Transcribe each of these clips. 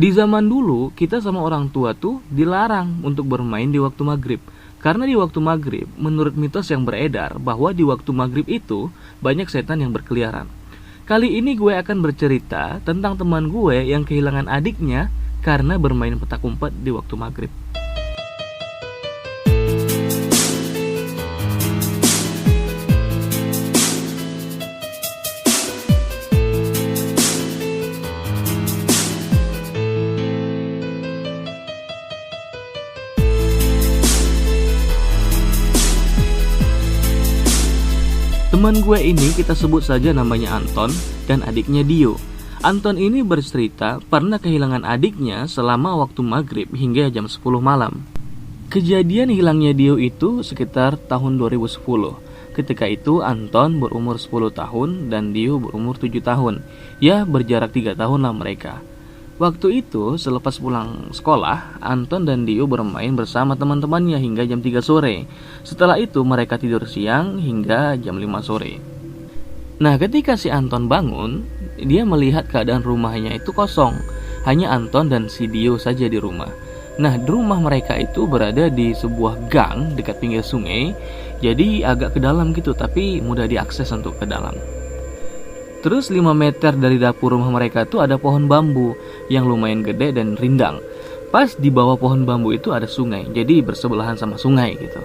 Di zaman dulu, kita sama orang tua tuh dilarang untuk bermain di waktu maghrib. Karena di waktu maghrib, menurut mitos yang beredar bahwa di waktu maghrib itu banyak setan yang berkeliaran. Kali ini gue akan bercerita tentang teman gue yang kehilangan adiknya karena bermain petak umpet di waktu maghrib. Teman gue ini kita sebut saja namanya Anton dan adiknya Dio. Anton ini bercerita pernah kehilangan adiknya selama waktu maghrib hingga jam 10 malam. Kejadian hilangnya Dio itu sekitar tahun 2010. Ketika itu Anton berumur 10 tahun dan Dio berumur 7 tahun. Ya, berjarak 3 tahun lah mereka. Waktu itu selepas pulang sekolah, Anton dan Dio bermain bersama teman-temannya hingga jam 3 sore. Setelah itu mereka tidur siang hingga jam 5 sore. Nah, ketika si Anton bangun, dia melihat keadaan rumahnya itu kosong. Hanya Anton dan si Dio saja di rumah. Nah, rumah mereka itu berada di sebuah gang dekat pinggir sungai. Jadi agak ke dalam gitu, tapi mudah diakses untuk ke dalam. Terus 5 meter dari dapur rumah mereka tuh ada pohon bambu yang lumayan gede dan rindang. Pas di bawah pohon bambu itu ada sungai, jadi bersebelahan sama sungai gitu.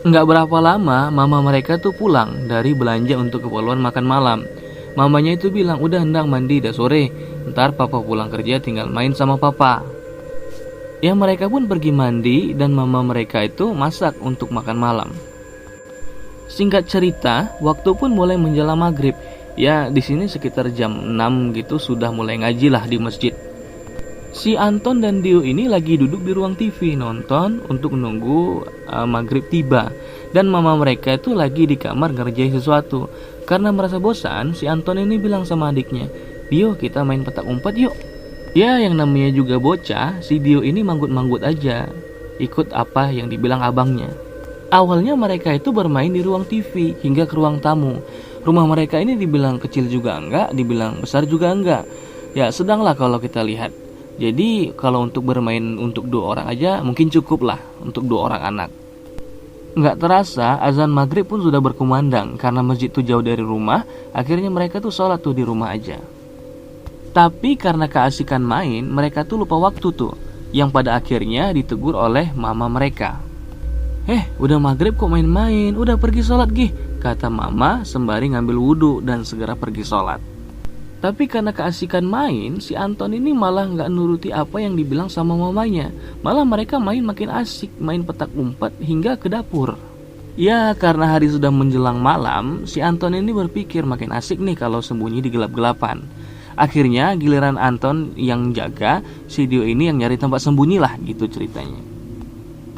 Nggak berapa lama mama mereka tuh pulang dari belanja untuk keperluan makan malam. Mamanya itu bilang, udah hendak mandi, udah sore, ntar papa pulang kerja tinggal main sama papa. Ya, mereka pun pergi mandi dan mama mereka itu masak untuk makan malam. Singkat cerita, waktu pun mulai menjelang maghrib. Ya, di sini sekitar jam 6 gitu sudah mulai ngaji lah di masjid. Si Anton dan Dio ini lagi duduk di ruang TV nonton untuk nunggu maghrib tiba. Dan mama mereka itu lagi di kamar ngerjain sesuatu. Karena merasa bosan, si Anton ini bilang sama adiknya, "Dio, kita main petak umpet yuk." Ya, yang namanya juga bocah, si Dio ini manggut-manggut aja, ikut apa yang dibilang abangnya. Awalnya mereka itu bermain di ruang TV hingga ke ruang tamu. Rumah mereka ini dibilang kecil juga enggak, dibilang besar juga enggak. Ya, sedang lah kalau kita lihat. Jadi kalau untuk bermain untuk 2 orang aja mungkin cukup lah untuk 2 orang anak. Nggak terasa azan maghrib pun sudah berkumandang. Karena masjid tuh jauh dari rumah, akhirnya mereka tuh sholat tuh di rumah aja. Tapi karena keasikan main, mereka tuh lupa waktu tuh, yang pada akhirnya ditegur oleh mama mereka. Udah maghrib kok main-main, udah pergi sholat gih, kata mama sembari ngambil wudhu dan segera pergi sholat. Tapi karena keasikan main, si Anton ini malah nggak nuruti apa yang dibilang sama mamanya. Malah mereka main makin asik, main petak umpet hingga ke dapur. Ya, karena hari sudah menjelang malam, si Anton ini berpikir makin asik nih kalau sembunyi di gelap-gelapan. Akhirnya giliran Anton yang jaga, si Dio ini yang nyari tempat sembunyi lah gitu ceritanya.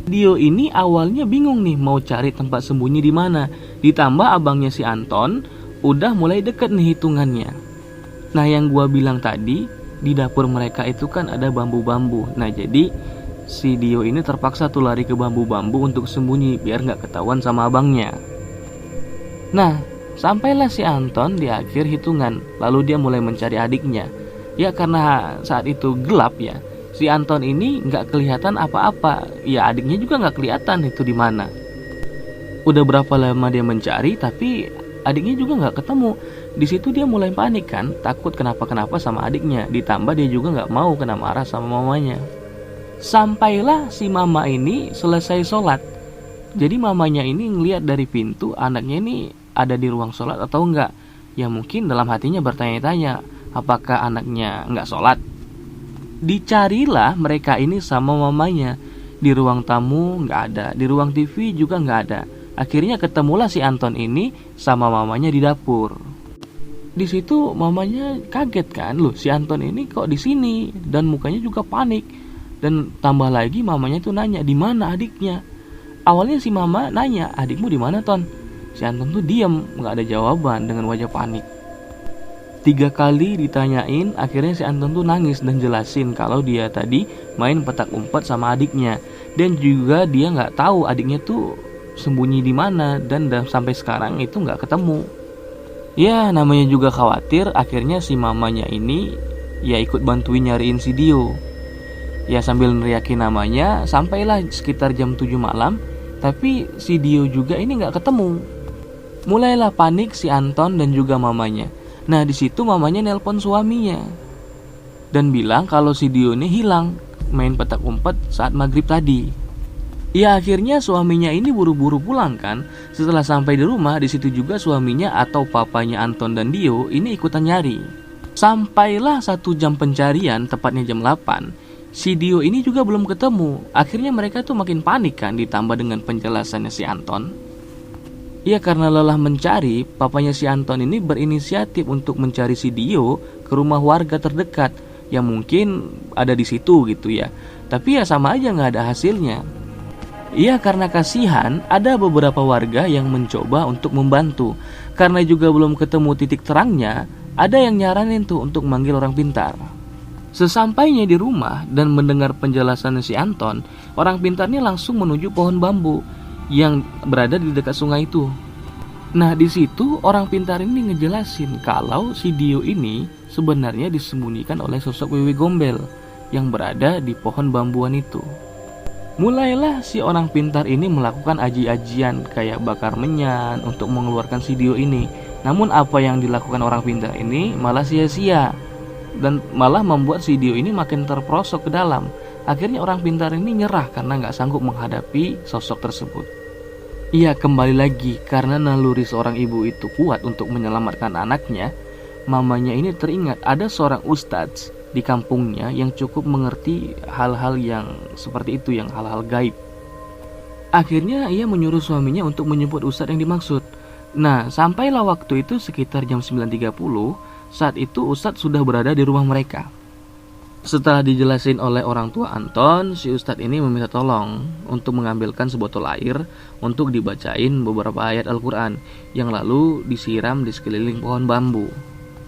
Dio ini awalnya bingung nih mau cari tempat sembunyi di mana. Ditambah abangnya si Anton udah mulai deket nih hitungannya. Nah, yang gua bilang tadi, di dapur mereka itu kan ada bambu-bambu. Nah, jadi si Dio ini terpaksa tuh lari ke bambu-bambu untuk sembunyi biar nggak ketahuan sama abangnya. Nah, sampailah si Anton di akhir hitungan. Lalu dia mulai mencari adiknya. Ya, karena saat itu gelap ya. Si Anton ini nggak kelihatan apa-apa. Ya, adiknya juga nggak kelihatan itu di mana. Udah berapa lama dia mencari, tapi adiknya juga nggak ketemu. Di situ dia mulai panik kan, takut kenapa-kenapa sama adiknya. Ditambah dia juga nggak mau kena marah sama mamanya. Sampailah si mama ini selesai sholat. Jadi mamanya ini ngelihat dari pintu anaknya ini ada di ruang sholat atau enggak. Ya, mungkin dalam hatinya bertanya-tanya, apakah anaknya nggak sholat. Dicarilah mereka ini sama mamanya. Di ruang tamu nggak ada, di ruang TV juga nggak ada. Akhirnya ketemulah si Anton ini sama mamanya di dapur. Di situ mamanya kaget kan, loh si Anton ini kok di sini, dan mukanya juga panik. Dan tambah lagi mamanya tuh nanya, di mana adiknya? Awalnya si mama nanya, adikmu di mana Ton? Si Anton tuh diam, nggak ada jawaban dengan wajah panik. 3 kali ditanyain, akhirnya si Anton tuh nangis dan jelasin kalau dia tadi main petak umpet sama adiknya. Dan juga dia nggak tahu adiknya tuh sembunyi di mana, dan sampai sekarang itu nggak ketemu. Ya, namanya juga khawatir, akhirnya si mamanya ini ya ikut bantuin nyariin si Dio. Ya sambil neriakin namanya, sampailah sekitar jam 7 malam, tapi si Dio juga ini nggak ketemu. Mulailah panik si Anton dan juga mamanya. Nah di situ mamanya nelpon suaminya dan bilang kalau si Dio ini hilang main petak umpet saat maghrib tadi. Ya akhirnya suaminya ini buru-buru pulang kan. Setelah sampai di rumah, di situ juga suaminya atau papanya Anton dan Dio ini ikutan nyari. Sampailah 1 jam pencarian, tepatnya jam 8. Si Dio ini juga belum ketemu. Akhirnya mereka tuh makin panik kan, ditambah dengan penjelasannya si Anton. Ya karena lelah mencari, papanya si Anton ini berinisiatif untuk mencari si Dio ke rumah warga terdekat yang mungkin ada di situ gitu ya. Tapi ya sama aja nggak ada hasilnya. Iya karena kasihan, ada beberapa warga yang mencoba untuk membantu. Karena juga belum ketemu titik terangnya, ada yang nyaranin tuh untuk manggil orang pintar. Sesampainya di rumah dan mendengar penjelasan si Anton, orang pintarnya langsung menuju pohon bambu yang berada di dekat sungai itu. Nah di situ orang pintar ini ngejelasin kalau si Dio ini sebenarnya disembunyikan oleh sosok Wewe Gombel yang berada di pohon bambuan itu. Mulailah si orang pintar ini melakukan aji-ajian kayak bakar menyan untuk mengeluarkan si Dio ini. Namun apa yang dilakukan orang pintar ini malah sia-sia dan malah membuat si Dio ini makin terperosok ke dalam. Akhirnya orang pintar ini nyerah karena nggak sanggup menghadapi sosok tersebut. Iya kembali lagi karena naluri seorang ibu itu kuat untuk menyelamatkan anaknya. Mamanya ini teringat ada seorang ustadz di kampungnya yang cukup mengerti hal-hal yang seperti itu, yang hal-hal gaib. Akhirnya ia menyuruh suaminya untuk menjemput ustadz yang dimaksud. Nah sampailah waktu itu sekitar jam 9.30. Saat itu ustadz sudah berada di rumah mereka. Setelah dijelasin oleh orang tua Anton, si ustadz ini meminta tolong untuk mengambilkan sebotol air untuk dibacain beberapa ayat Al-Quran yang lalu disiram di sekeliling pohon bambu.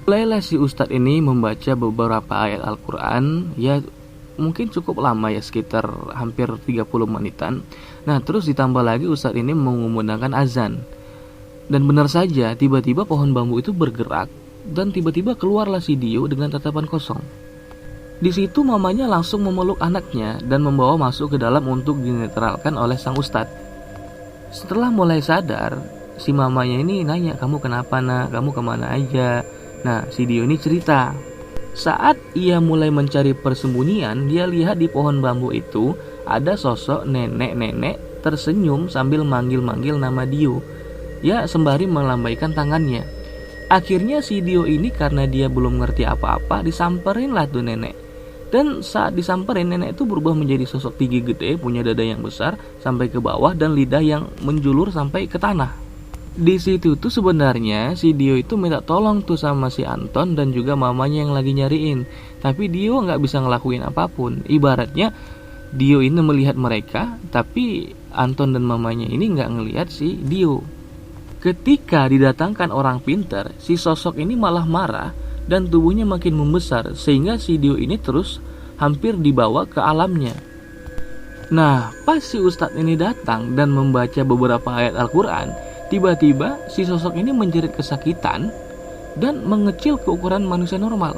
Mulailah si ustadz ini membaca beberapa ayat Al-Quran, ya mungkin cukup lama ya, sekitar hampir 30 menitan. Nah terus ditambah lagi ustadz ini mengumandangkan azan. Dan benar saja tiba-tiba pohon bambu itu bergerak dan tiba-tiba keluarlah si Dio dengan tatapan kosong. Di situ mamanya langsung memeluk anaknya dan membawa masuk ke dalam untuk dinetralkan oleh sang ustadz. Setelah mulai sadar, si mamanya ini nanya, "Kamu kenapa nak? Kamu kemana aja?" Nah, si Dio ini cerita. Saat ia mulai mencari persembunyian, dia lihat di pohon bambu itu ada sosok nenek-nenek tersenyum sambil manggil-manggil nama Dio. Ya, sembari melambaikan tangannya. Akhirnya si Dio ini karena dia belum ngerti apa-apa, disamperin lah tuh nenek. Dan saat disamperin, nenek itu berubah menjadi sosok tinggi gede, punya dada yang besar sampai ke bawah dan lidah yang menjulur sampai ke tanah. Di situ tuh sebenarnya si Dio itu minta tolong tuh sama si Anton dan juga mamanya yang lagi nyariin. Tapi Dio nggak bisa ngelakuin apapun. Ibaratnya Dio ini melihat mereka, tapi Anton dan mamanya ini nggak ngelihat si Dio. Ketika didatangkan orang pintar, si sosok ini malah marah dan tubuhnya makin membesar sehingga si Dio ini terus hampir dibawa ke alamnya. Nah, pas si ustadz ini datang dan membaca beberapa ayat Al-Quran, tiba-tiba si sosok ini menjerit kesakitan dan mengecil ke ukuran manusia normal.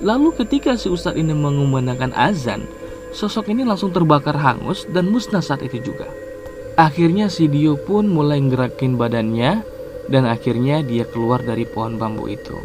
Lalu ketika si ustadz ini mengumandangkan azan, sosok ini langsung terbakar hangus dan musnah saat itu juga. Akhirnya si Dio pun mulai gerakin badannya dan akhirnya dia keluar dari pohon bambu itu.